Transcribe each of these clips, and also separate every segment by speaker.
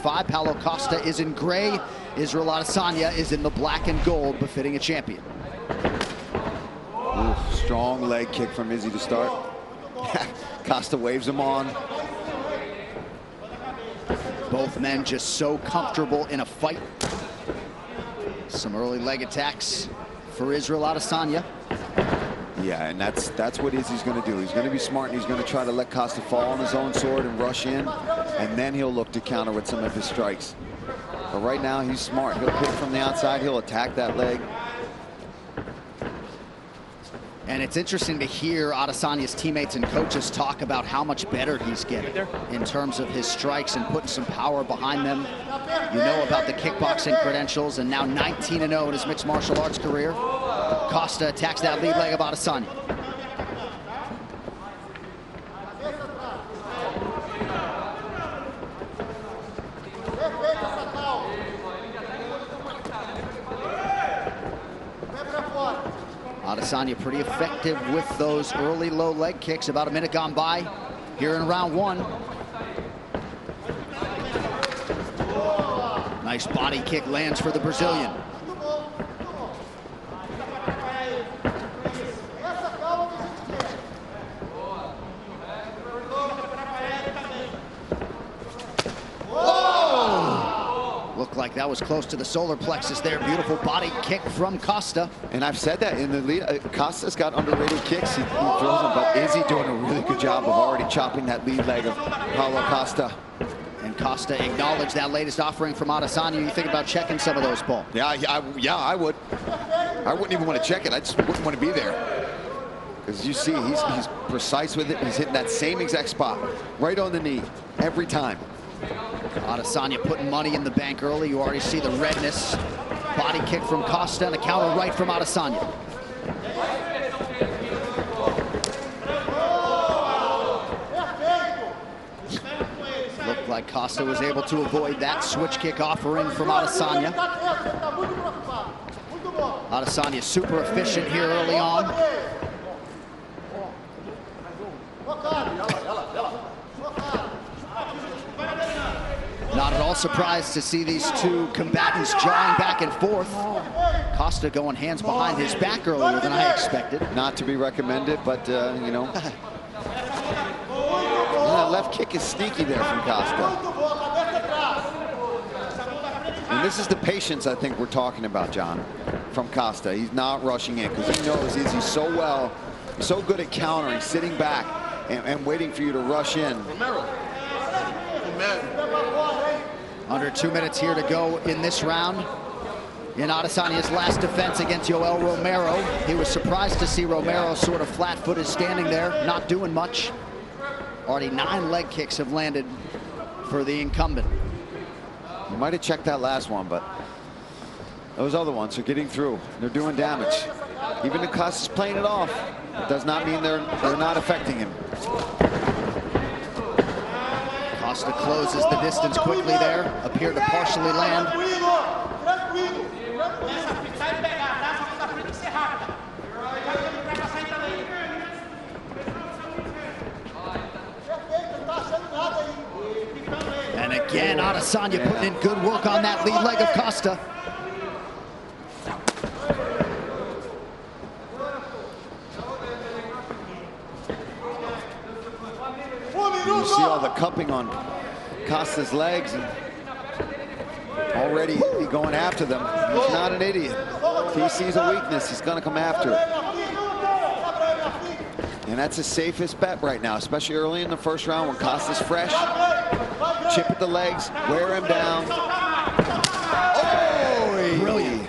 Speaker 1: 5. Paulo Costa is in gray. Israel Adesanya is in the black and gold, befitting a champion.
Speaker 2: Ooh, strong leg kick from Izzy to start. Costa waves him on.
Speaker 1: Both men just so comfortable in a fight. Some early leg attacks for Israel Adesanya.
Speaker 2: Yeah, and that's what Izzy's going to do. He's going to be smart, and he's going to try to let Costa fall on his own sword and rush in, and then he'll look to counter with some of his strikes. But right now, he's smart. He'll hit from the outside. He'll attack that leg.
Speaker 1: And it's interesting to hear Adesanya's teammates and coaches talk about how much better he's getting in terms of his strikes and putting some power behind them. You know about the kickboxing credentials, and now 19-0 in his mixed martial arts career. Costa attacks that lead leg of Adesanya. Adesanya pretty effective with those early low leg kicks. About a minute gone by here in round 1. Nice body kick lands for the Brazilian. Looked like that was close to the solar plexus there. Beautiful body kick from Costa.
Speaker 2: And I've said that in the lead. Costa's got underrated kicks. He throws them, but Izzy doing a really good job of already chopping that lead leg of Paulo Costa.
Speaker 1: And Costa acknowledged that latest offering from Adesanya. You think about checking some of those, Paul?
Speaker 2: Yeah, I would. I wouldn't even want to check it. I just wouldn't want to be there. Because you see, he's precise with it. He's hitting that same exact spot, right on the knee, every time.
Speaker 1: Adesanya putting money in the bank early. You already see the redness. Body kick from Costa and a counter right from Adesanya. Looked like Costa was able to avoid that switch kick offering from Adesanya. Adesanya super efficient here early on. Not at all surprised to see these two combatants jawing back and forth. Costa going hands behind his back earlier than I expected.
Speaker 2: Not to be recommended, but you know. That left kick is sneaky there from Costa. And this is the patience I think we're talking about, John, from Costa. He's not rushing in because he knows Izzy's so good at countering, sitting back and waiting for you to rush in.
Speaker 1: Under 2 minutes here to go in this round. In Adesanya's last defense against Yoel Romero, he was surprised to see Romero sort of flat-footed standing there, not doing much. Already 9 leg kicks have landed for the incumbent.
Speaker 2: You might have checked that last one, but those other ones are getting through. They're doing damage. Even if Costa's playing it off, it does not mean they're not affecting him.
Speaker 1: Costa closes the distance quickly there, appeared to partially land. And again, Adesanya putting in good work on that lead leg of Costa.
Speaker 2: You see all the cupping on Costa's legs, and already going after them. He's not an idiot. If he sees a weakness, he's going to come after it. And that's his safest bet right now, especially early in the first round when Costa's fresh. Chip at the legs, wear him down. Oh, brilliant.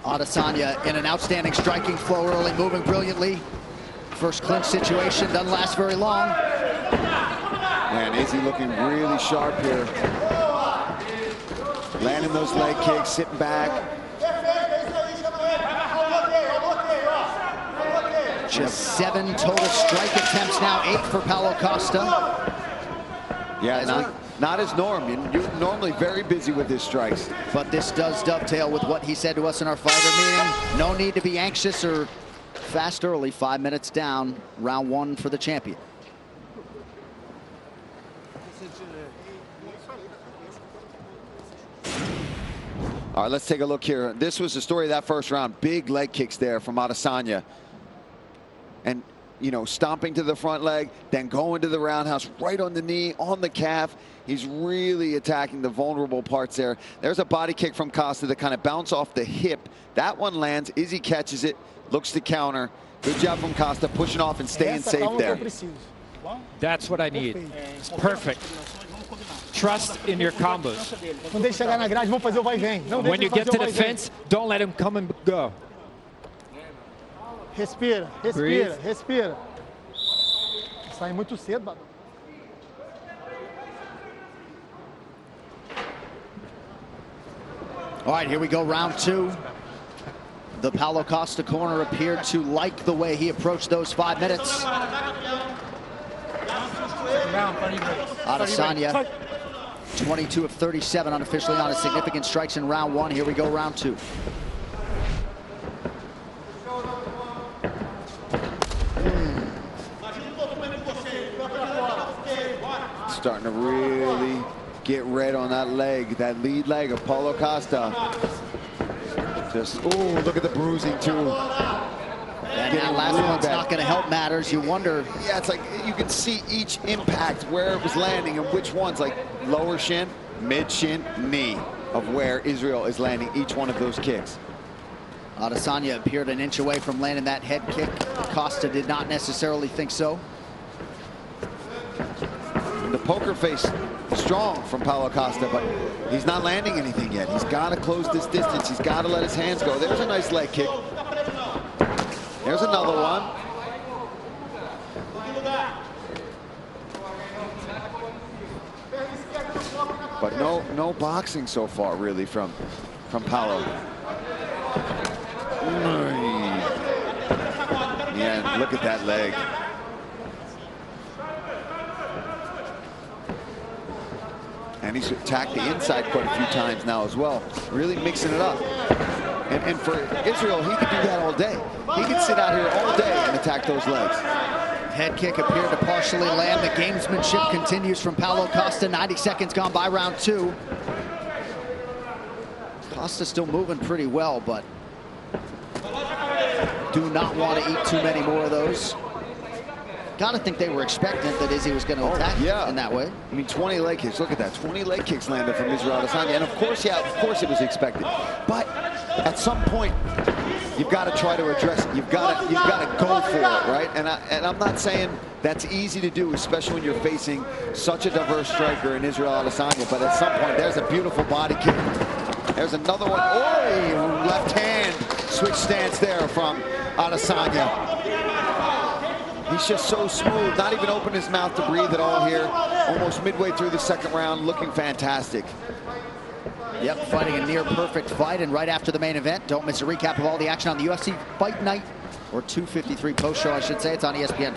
Speaker 1: Adesanya in an outstanding striking flow early, moving brilliantly. First clinch situation doesn't last very long.
Speaker 2: Man, Izzy looking really sharp here. Landing those leg kicks, sitting back.
Speaker 1: Just 7 total strike attempts now, 8 for Paulo Costa.
Speaker 2: Yeah, not his norm. You're normally very busy with his strikes.
Speaker 1: But this does dovetail with what he said to us in our fighter meeting. No need to be anxious or fast early. 5 minutes down, round one for the champion.
Speaker 2: All right, let's take a look here. This was the story of that first round. Big leg kicks there from Adesanya. And, you know, stomping to the front leg, then going to the roundhouse, right on the knee, on the calf. He's really attacking the vulnerable parts there. There's a body kick from Costa that kind of bounced off the hip. That one lands. Izzy catches it, looks to counter. Good job from Costa, pushing off and staying safe there.
Speaker 3: That's what I need. It's perfect. Trust in your combos. When you get to the fence, don't let him come and go.
Speaker 4: Respira, respira, respira. Sai muito cedo, Badu.
Speaker 1: All right, here we go, round two. The Paulo Costa corner appeared to like the way he approached those 5 minutes. Adesanya, 22 of 37 unofficially on his significant strikes in round one. Here we go, round two.
Speaker 2: Starting to really get red on that leg, that lead leg of Paulo Costa. Just, oh, look at the bruising too.
Speaker 1: And that last one's not going to help matters. You wonder.
Speaker 2: Yeah, it's like you can see each impact where it was landing and which ones, like lower shin, mid shin, knee, of where Israel is landing each one of those kicks.
Speaker 1: Adesanya appeared an inch away from landing that head kick. Costa did not necessarily think so.
Speaker 2: The poker face strong from Paulo Costa, but he's not landing anything yet. He's got to close this distance. He's got to let his hands go. There's a nice leg kick. There's another one. But no boxing so far, really, from Paulo. Yeah, look at that leg. And he's attacked the inside quite a few times now as well, really mixing it up. And for Israel, he could do that all day. He could sit out here all day and attack those legs.
Speaker 1: Head kick appeared to partially land. The gamesmanship continues from Paulo Costa. 90 seconds gone by round two. Costa still moving pretty well, but do not want to eat too many more of those. Gotta think they were expectant that Izzy was going to attack in that way.
Speaker 2: I mean, 20 leg kicks. Look at that. 20 leg kicks landed from Israel Adesanya. And of course, yeah, of course it was expected. But at some point, you've got to try to address it. You've got to go for it, right? And I'm not saying that's easy to do, especially when you're facing such a diverse striker in Israel Adesanya. But at some point, there's a beautiful body kick. There's another one. Oh, left hand switch stance there from Adesanya. He's just so smooth, not even open his mouth to breathe at all here. Almost midway through the second round, looking fantastic.
Speaker 1: Yep, fighting a near perfect fight. And right after the main event, don't miss a recap of all the action on the UFC Fight Night, or 253 post-show, I should say. It's on ESPN+.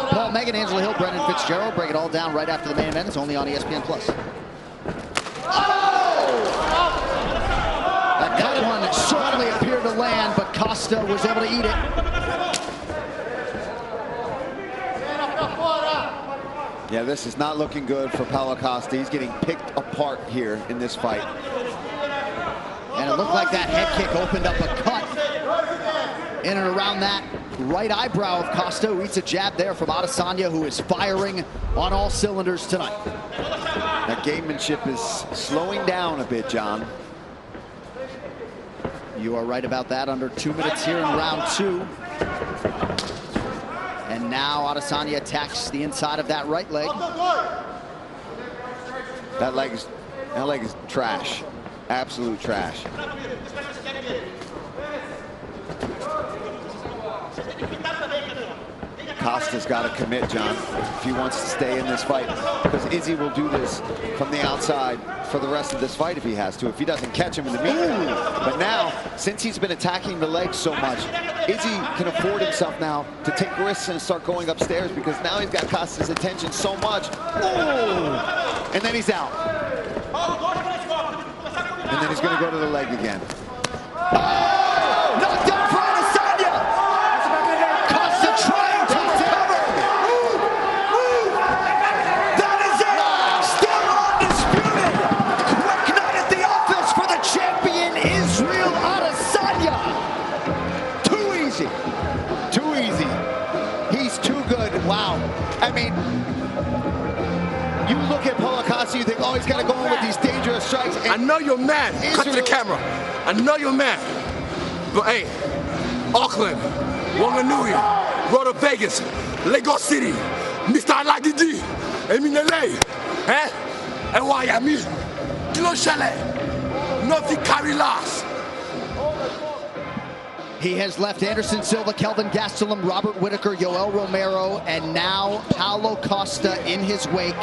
Speaker 1: Paul, Megan, Angela Hill, Brendan Fitzgerald break it all down right after the main event. It's only on ESPN+. Oh! That one certainly appeared to land, but Costa was able to eat it.
Speaker 2: Yeah, this is not looking good for Paulo Costa. He's getting picked apart here in this fight.
Speaker 1: And it looked like that head kick opened up a cut in and around that right eyebrow of Costa, who eats a jab there from Adesanya, who is firing on all cylinders tonight.
Speaker 2: That gamemanship is slowing down a bit, John.
Speaker 1: You are right about that. Under 2 minutes here in round two. And now Adesanya attacks the inside of that right leg.
Speaker 2: That leg is trash. Absolute trash. Costa's got to commit, John, if he wants to stay in this fight. Because Izzy will do this from the outside for the rest of this fight if he has to, if he doesn't catch him in the meantime. But now, since he's been attacking the legs so much, Izzy can afford himself now to take risks and start going upstairs, because now he's got Costa's attention so much. Ooh! And then he's out. And then he's going to go to the leg again.
Speaker 1: Knocked down for Adesanya! Costa trying to recover! That is it! Still undisputed! Quick night at the office for the champion, Israel Adesanya!
Speaker 2: Too easy. Too easy. He's too good. Wow. I mean, you look at Paulo Costa, you think, oh, he's got to go in with these dangerous strikes.
Speaker 5: I know you're mad. Cut to the camera. I know you're mad. But hey, Auckland, Wanganui, Road to Vegas, Lagos City, Mr. Alagidi, Eminele, eh? Miami, Kilo Chalet, nothing carry last.
Speaker 1: He has left Anderson Silva, Kelvin Gastelum, Robert Whittaker, Yoel Romero, and now Paulo Costa in his wake.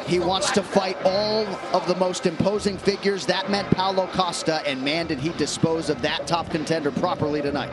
Speaker 1: He wants to fight all of the most imposing figures. That meant Paulo Costa, and man, did he dispose of that top contender properly tonight.